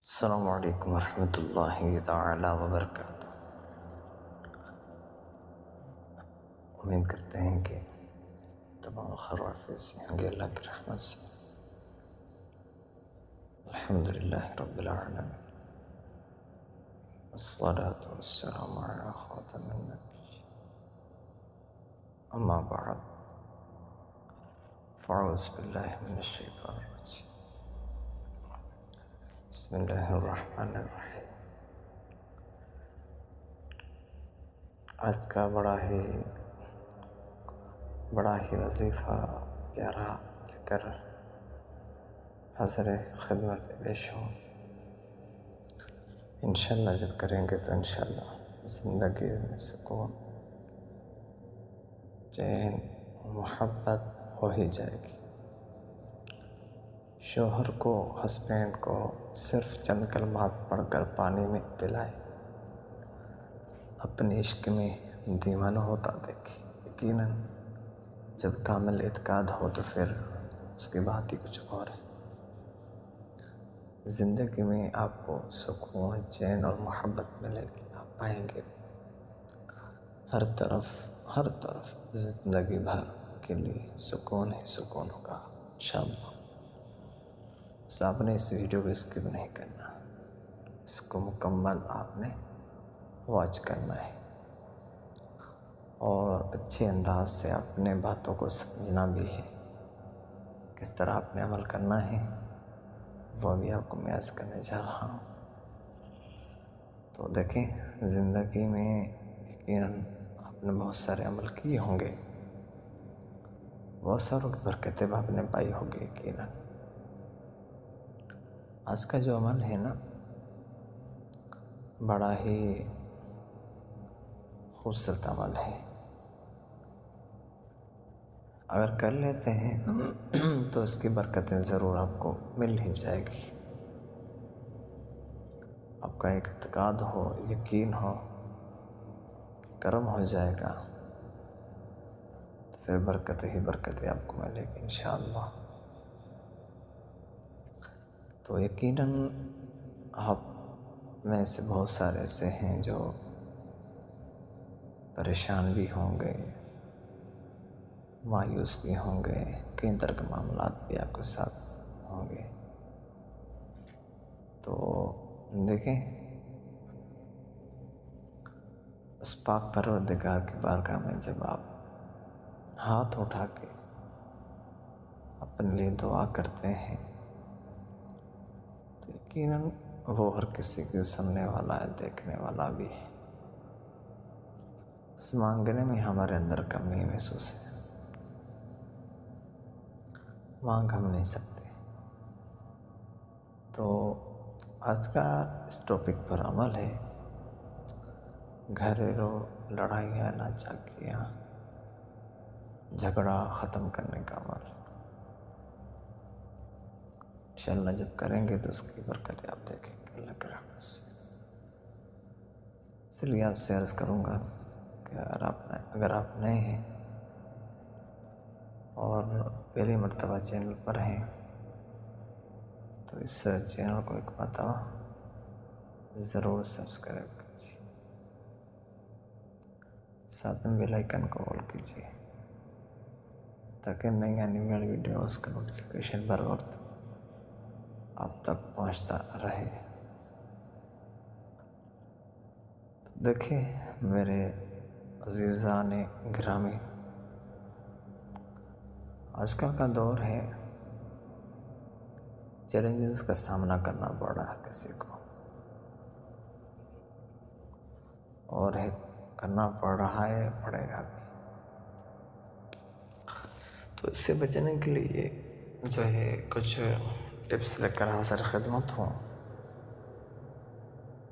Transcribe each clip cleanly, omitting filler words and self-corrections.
السلام علیکم ورحمۃ اللہ تعالی وبرکاتہ۔ امید کرتے ہیں کہ تمام خیر و عافیت سے ہوں گے اللہ کی رحمت سے۔ الحمدللہ رب العالمین، والصلاة والسلام علی خاتم النبی، اما بعد، فاعوذ باللہ من الشیطان الرجیم، بسم اللہ الرحمن الرحیم۔ آج کا بڑا ہی وظیفہ پیارا لے کر حاضر خدمت پیش ہوں۔ انشاءاللہ جب کریں گے تو انشاءاللہ زندگی میں سکون، چین، محبت ہو ہی جائے گی۔ شوہر کو، ہسبینڈ کو صرف چند کلمات پڑھ کر پانی میں پلائے، اپنے عشق میں دیوانہ ہوتا دیکھے۔ یقیناً جب کامل اعتقاد ہو تو پھر اس کی بات ہی کچھ اور ہے۔ زندگی میں آپ کو سکون، چین اور محبت ملے گی، آپ پائیں گے ہر طرف زندگی بھر کے لیے سکون ہی سکون ہوگا انشاءاللہ۔ بس آپ نے اس ویڈیو کو اسکپ نہیں کرنا، اس کو مکمل آپ نے واچ کرنا ہے، اور اچھے انداز سے اپنے باتوں کو سمجھنا بھی ہے، کس طرح آپ نے عمل کرنا ہے وہ بھی آپ کو میں عرض کرنے جا رہا ہوں۔ تو دیکھیں، زندگی میں یقیناً آپ نے بہت سارے عمل کیے ہوں گے، بہت ساروں کی برکتیں آپ نے پائی ہوگی یقیناً۔ آج کا جو عمل ہے نا، بڑا ہی خوبصورت عمل ہے۔ اگر کر لیتے ہیں تو اس کی برکتیں ضرور آپ کو مل ہی جائے گی۔ آپ کا اعتقاد ہو، یقین ہو کہ کرم ہو جائے گا تو پھر برکتیں آپ کو ملے گی انشاءاللہ۔ تو یقیناً آپ میں سے بہت سارے ایسے ہیں جو پریشان بھی ہوں گے، مایوس بھی ہوں گے، کئی طرح کے معاملات بھی آپ کے ساتھ ہوں گے۔ تو دیکھیں، اس پاک پروردگار کی بارگاہ میں جب آپ ہاتھ اٹھا کے اپنے لیے دعا کرتے ہیں تو یقیناً وہ ہر کسی کی سننے والا ہے، دیکھنے والا بھی ہے۔ بس مانگنے میں ہمارے اندر کمی محسوس ہے، مانگ ہم نہیں سکتے۔ تو آج کا اس ٹاپک پر عمل ہے گھریلو لڑائیاں، ناچاکیاں، جھگڑا ختم کرنے کا عمل۔ انشاءاللہ جب کریں گے تو اس کی برکتیں آپ دیکھیں گے اللہ کی رحمت سے۔ اس لیے آپ سے عرض کروں گا کہ اگر آپ نئے ہیں اور پہلی مرتبہ چینل پر ہیں تو اس چینل کو ایک مرتبہ ضرور سبسکرائب کیجیے، ساتھ میں بیل آئیکن کو آل کیجیے تاکہ نئی آنے والی ویڈیوز کا نوٹیفیکیشن بر وقت آپ تک پہنچتا رہے۔ تو دیکھیں میرے عزیزان گرامی، آج کل کا دور ہے، چیلنجز کا سامنا کرنا پڑ رہا ہے کسی کو، اور کرنا پڑ رہا ہے، پڑے گا بھی۔ تو اس سے بچنے کے لیے جو ہے کچھ ٹپس لے کر حاضر خدمت ہوں،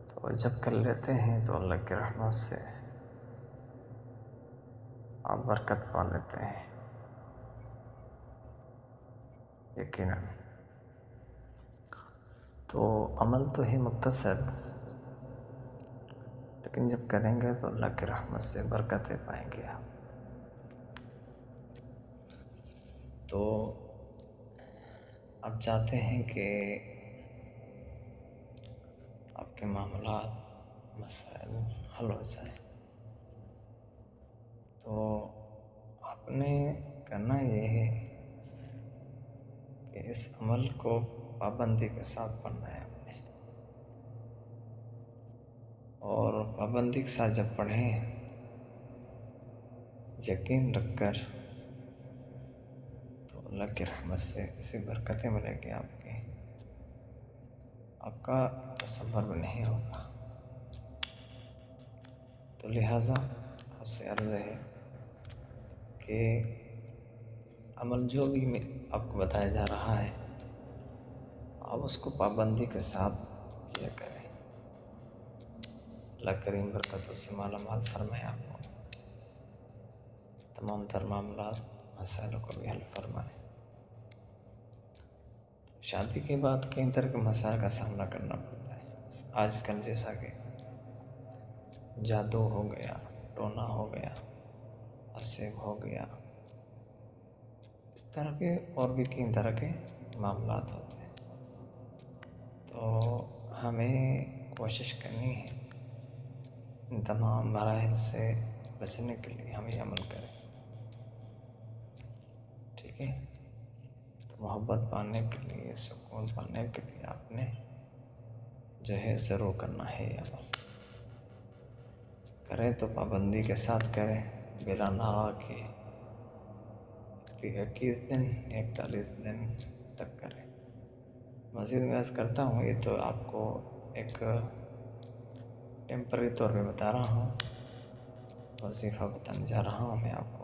تو جب کر لیتے ہیں تو اللہ کی رحمت سے آپ برکت پا لیتے ہیں یقیناً۔ تو عمل تو ہے مختصر، لیکن جب کریں گے تو اللہ کی رحمت سے برکتیں پائیں گے آپ۔ تو آپ چاہتے ہیں کہ آپ کے معاملات مسائل حل ہو جائیں۔ تو آپ نے کرنا یہ ہے کہ اس عمل کو پابندی کے ساتھ پڑھنا ہے آپ نے، اور پابندی کے ساتھ جب پڑھیں یقین رکھ کر، تو اللہ کی رحمت سے ایسی برکتیں ملیں گی آپ کا تصور بھی نہیں ہوگا۔ تو لہٰذا آپ سے عرض ہے کہ عمل جو بھی آپ کو بتایا جا رہا ہے، آپ اس کو پابندی کے ساتھ کیا کریں۔ اللہ کریم برکتوں سے مالا مال فرمائے، آپ کو تمام تر معاملات مسائلوں کو بھی حل فرمائے۔ شادی کے بعد کئی طرح کے مسائل کا سامنا کرنا پڑتا ہے۔ آج کل جیسا کہ جادو ہو گیا، ٹونا ہو گیا، اسیب ہو گیا، اس طرح کے اور بھی کئی طرح کے معاملات ہوتے ہیں۔ تو ہمیں کوشش کرنی ہے ان تمام مراحل سے بچنے کے لیے ہم یہ عمل کریں، ٹھیک ہے؟ تو محبت پانے کے لیے، سکون پانے کے لیے آپ نے جو ہے ضرور کرنا ہے یہ عمل۔ کریں تو پابندی کے ساتھ کریں، بلا ناغہ کے 21 دن 41 دن تک کریں۔ مزید میں عرض کرتا ہوں، یہ تو آپ کو ایک ٹیمپرری طور پہ بتا رہا ہوں، وظیفہ بتانے جا رہا ہوں میں آپ کو۔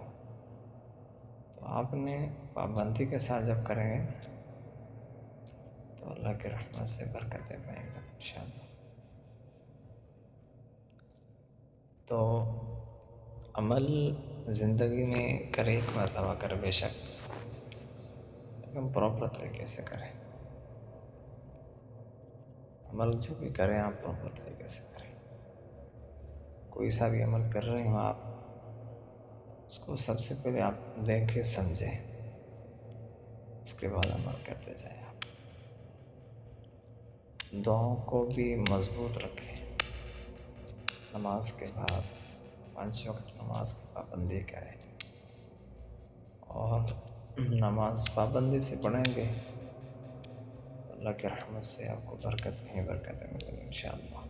تو آپ نے پابندی کے ساتھ جب کریں گے تو اللہ کی رحمت سے برکتیں پائیں گے انشاءاللہ۔ تو عمل زندگی میں کرے ایک مرتبہ کرے بے شک، لیکن پراپر طریقے سے کریں۔ عمل جو بھی کریں آپ پراپر طریقے سے کریں۔ کوئی سا بھی عمل کر رہے ہوں آپ، اس کو سب سے پہلے آپ دیکھیں سمجھیں، اس کے بعد عمل کرتے جائیں۔ آپ دعاؤں کو بھی مضبوط رکھیں۔ نماز کے بعد 5 وقت نماز کی پابندی کریں، اور نماز پابندی سے پڑھیں گے اللہ کی رحمت سے آپ کو برکتیں ہی برکتیں ملیں گی انشاءاللہ۔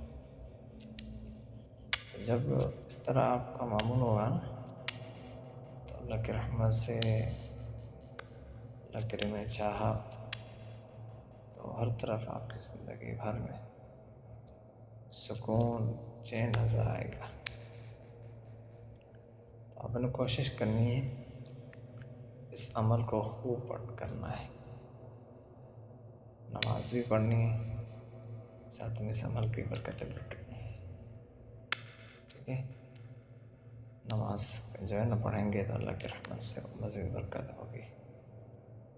جب اس طرح آپ کا معمول ہوگا نا، تو اللہ کی رحمت سے اللہ کریم نے چاہا تو ہر طرف آپ کی زندگی بھر میں سکون چین نظر آئے گا۔ تو آپ نے کوشش کرنی ہے اس عمل کو خوب کرنا ہے، نماز بھی پڑھنی ہے، ساتھ میں اس عمل کی برکتیں بھی اٹھنی ہے، ٹھیک ہے؟ نماز جو ہے نا پڑھیں گے تو اللہ کی رحمت سے مزید برکت ہوگی۔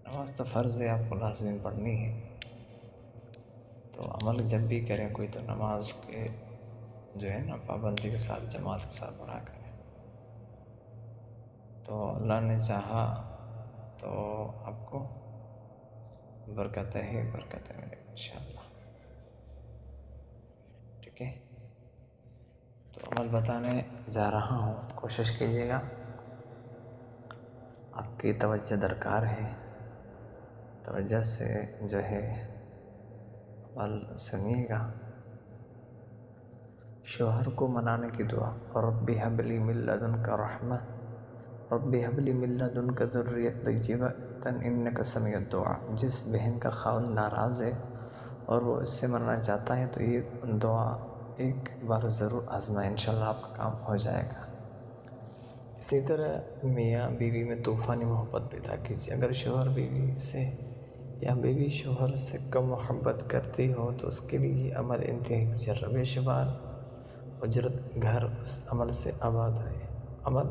نماز تو فرض ہے، آپ کو لازمی پڑھنی ہے۔ تو عمل جب بھی کریں کوئی، تو نماز کے جو ہے نا پابندی کے ساتھ جماعت کے ساتھ پڑھا کریں، تو اللہ نے چاہا تو آپ کو برکتیں ہی برکتیں ملیں گی انشاءاللہ، ٹھیک ہے؟ تو عمل بتانے جا رہا ہوں، کوشش کیجیے گا، آپ کی توجہ درکار ہے، توجہ سے جو ہے عمل سنیے گا۔ شوہر کو منانے کی دعا، رب ہب لی من لدنک رحمہ، رب ہب لی من لدنک ذریۃ طیبہ انک سمیع الدعاء۔ جس بہن کا خاوند ناراض ہے اور وہ اس سے منانا چاہتا ہے تو یہ دعا ایک بار ضرور آزمائیں، انشاءاللہ آپ کا کام ہو جائے گا۔ اسی طرح میاں بیوی میں طوفانی محبت پیدا کیجیے۔ اگر شوہر بیوی سے یا بیوی شوہر سے کم محبت کرتی ہو تو اس کے لیے یہ عمل انتہائی مجرب ہے، شمار اجرت گھر اس عمل سے آباد ہے۔ عمل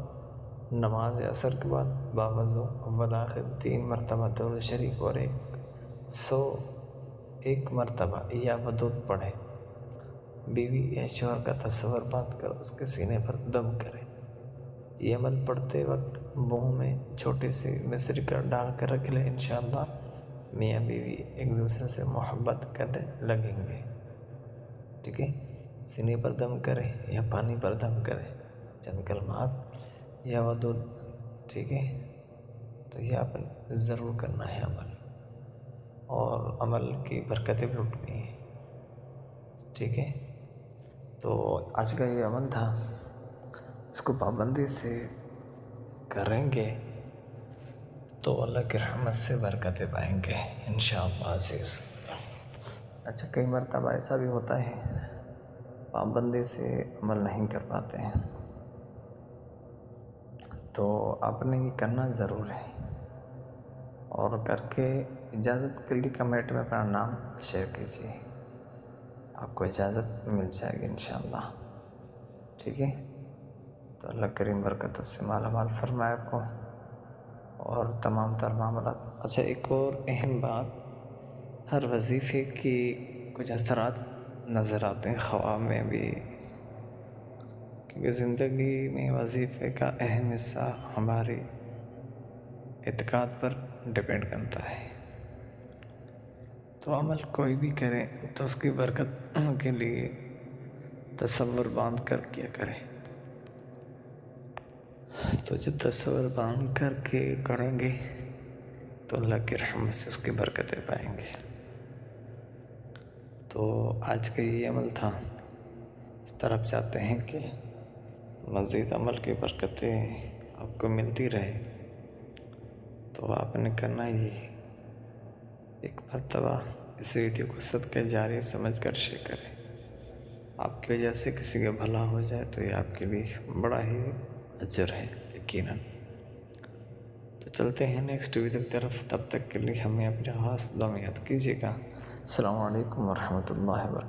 نماز عصر کے بعد باوضو اول آخر 3 مرتبہ درود شریف اور 101 مرتبہ یا ودود پڑھیں۔ بیوی یا شوہر کا تصور بات کر اس کے سینے پر دم کریں۔ یہ عمل پڑھتے وقت منہ میں چھوٹے سے مصری کا ڈال کر رکھ لیں، انشاءاللہ میاں بیوی ایک دوسرے سے محبت کرنے لگیں گے۔ ٹھیک ہے، سینے پر دم کریں یا پانی پر دم کریں، چند کلمات یا ودود، ٹھیک ہے، تو یہ آپ نے ضرور کرنا ہے عمل، اور عمل کی برکتیں بھی اٹھنی ہیں، ٹھیک ہے۔ تو آج کا یہ عمل تھا، اس کو پابندی سے کریں گے تو اللہ کی رحمت سے برکتیں پائیں گے انشاءاللہ عزیز۔ اچھا، کئی مرتبہ ایسا بھی ہوتا ہے پابندی سے عمل نہیں کر پاتے ہیں، تو آپ نے یہ کرنا ضرور ہے، اور کر کے اجازت کے لیے کمنٹ میں اپنا نام شیئر کیجیے، آپ کو اجازت مل جائے گی انشاءاللہ، ٹھیک ہے۔ تو اللہ کریم برکتوں سے مالا مال فرمائے آپ کو، اور تمام تر معاملات۔ اچھا، ایک اور اہم بات، ہر وظیفے کی کچھ اثرات نظر آتے ہیں خواب میں بھی، کیونکہ زندگی میں وظیفے کا اہم حصہ ہماری اعتقاد پر ڈیپینڈ کرتا ہے، تو عمل کوئی بھی کرے تو اس کی برکت کے لیے تصور باندھ کر کیا کرے، تو جب تصور باندھ کر کے کریں گے تو اللہ کی رحمت سے اس کی برکتیں پائیں گے۔ تو آج کا یہ عمل تھا، اس طرف چاہتے ہیں کہ مزید عمل کی برکتیں آپ کو ملتی رہے، تو آپ نے کرنا یہ، ایک مرتبہ اس ویڈیو کو صدقہ جاریہ سمجھ کر شیئر کریں، آپ کی وجہ سے کسی کا بھلا ہو جائے تو یہ آپ کے لیے بڑا ہی اجر ہے یقیناً۔ تو چلتے ہیں نیکسٹ ویڈیو کی طرف، تب تک کے لیے ہمیں اپنے خاص دعا میں یاد کیجیے گا۔ السلام علیکم ورحمۃ اللہ وبرکاتہ۔